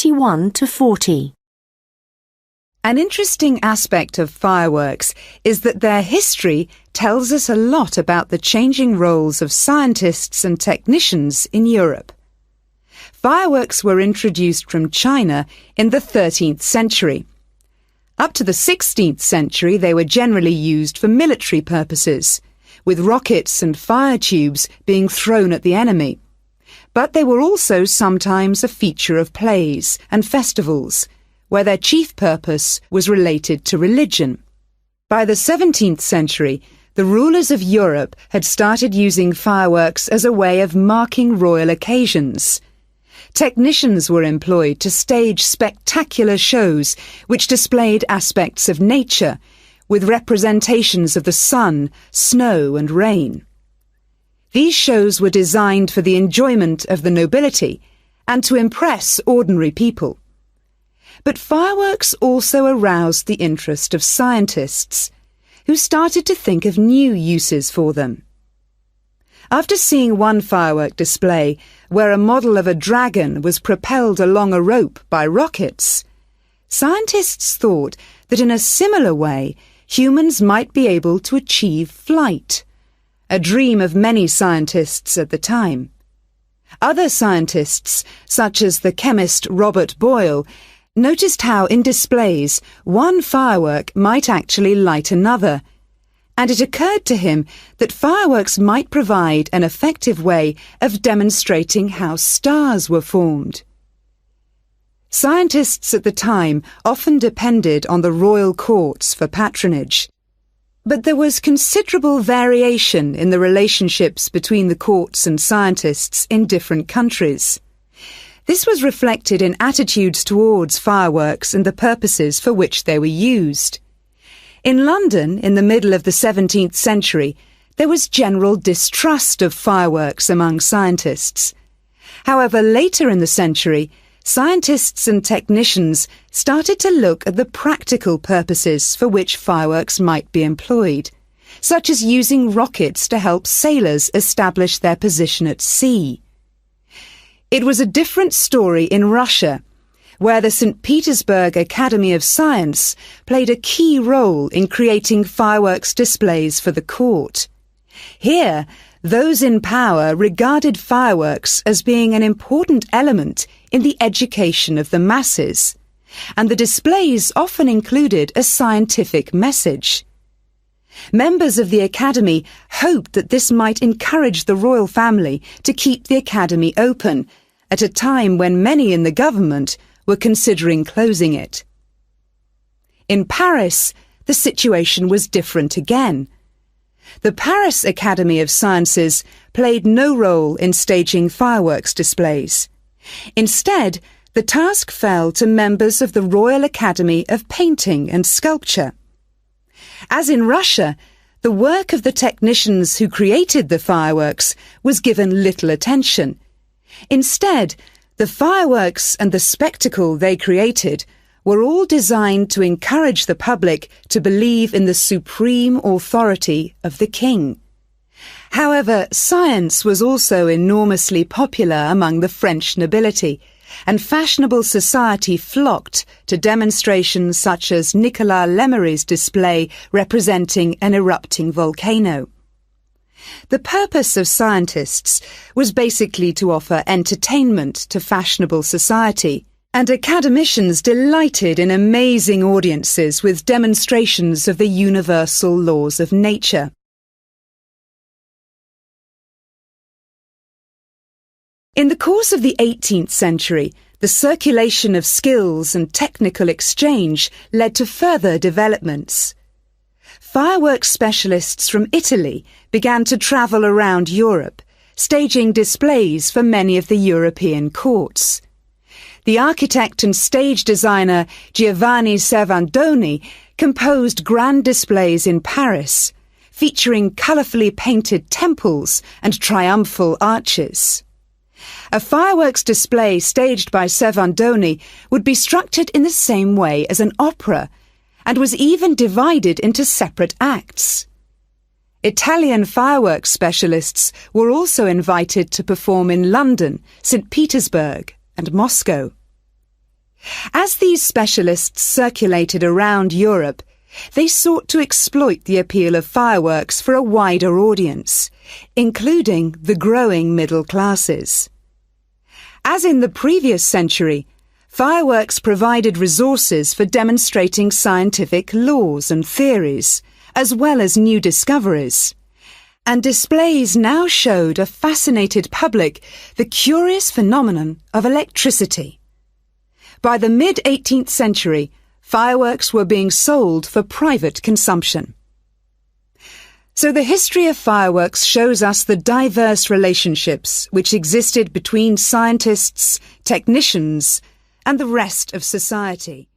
31 to 40. An interesting aspect of fireworks is that their history tells us a lot about the changing roles of scientists and technicians in Europe. Fireworks were introduced from China in the 13th century. Up to the 16th century, they were generally used for military purposes, with rockets and fire tubes being thrown at the enemy. But they were also sometimes a feature of plays and festivals, where their chief purpose was related to religion. By the 17th century, the rulers of Europe had started using fireworks as a way of marking royal occasions. Technicians were employed to stage spectacular shows which displayed aspects of nature, with representations of the sun, snow and rain. These shows were designed for the enjoyment of the nobility and to impress ordinary people. But fireworks also aroused the interest of scientists, who started to think of new uses for them. After seeing one firework display where a model of a dragon was propelled along a rope by rockets, scientists thought that in a similar way humans might be able to achieve flight, a dream of many scientists at the time. Other scientists, such as the chemist Robert Boyle, noticed how in displays one firework might actually light another, and it occurred to him that fireworks might provide an effective way of demonstrating how stars were formed. Scientists at the time often depended on the royal courts for patronage, but there was considerable variation in the relationships between the courts and scientists in different countries. This was reflected in attitudes towards fireworks and the purposes for which they were used. In London, in the middle of the 17th century, there was general distrust of fireworks among scientists. However, later in the century, scientists and technicians started to look at the practical purposes for which fireworks might be employed, such as using rockets to help sailors establish their position at sea. It was a different story in Russia, where the St. Petersburg Academy of Science played a key role in creating fireworks displays for the court. Here, those in power regarded fireworks as being an important element in the education of the masses, and the displays often included a scientific message. Members of the Academy hoped that this might encourage the royal family to keep the Academy open, at a time when many in the government were considering closing it. In Paris, the situation was different again. The Paris Academy of Sciences played no role in staging fireworks displays. Instead, the task fell to members of the Royal Academy of Painting and Sculpture. As in Russia, the work of the technicians who created the fireworks was given little attention. Instead, the fireworks and the spectacle they created were all designed to encourage the public to believe in the supreme authority of the king. However, science was also enormously popular among the French nobility, and fashionable society flocked to demonstrations such as Nicolas Lemery's display representing an erupting volcano. The purpose of scientists was basically to offer entertainment to fashionable society, and academicians delighted in amazing audiences with demonstrations of the universal laws of nature. In the course of the 18th century, the circulation of skills and technical exchange led to further developments. Fireworks specialists from Italy began to travel around Europe, staging displays for many of the European courts. The architect and stage designer Giovanni Servandoni composed grand displays in Paris, featuring colourfully painted temples and triumphal arches. A fireworks display staged by Servandoni would be structured in the same way as an opera, and was even divided into separate acts. Italian fireworks specialists were also invited to perform in London, St. Petersburg, and Moscow. As these specialists circulated around Europe, they sought to exploit the appeal of fireworks for a wider audience, including the growing middle classes. As in the previous century, fireworks provided resources for demonstrating scientific laws and theories, as well as new discoveries, and displays now showed a fascinated public the curious phenomenon of electricity. By the mid-18th century, fireworks were being sold for private consumption. So the history of fireworks shows us the diverse relationships which existed between scientists, technicians, and the rest of society.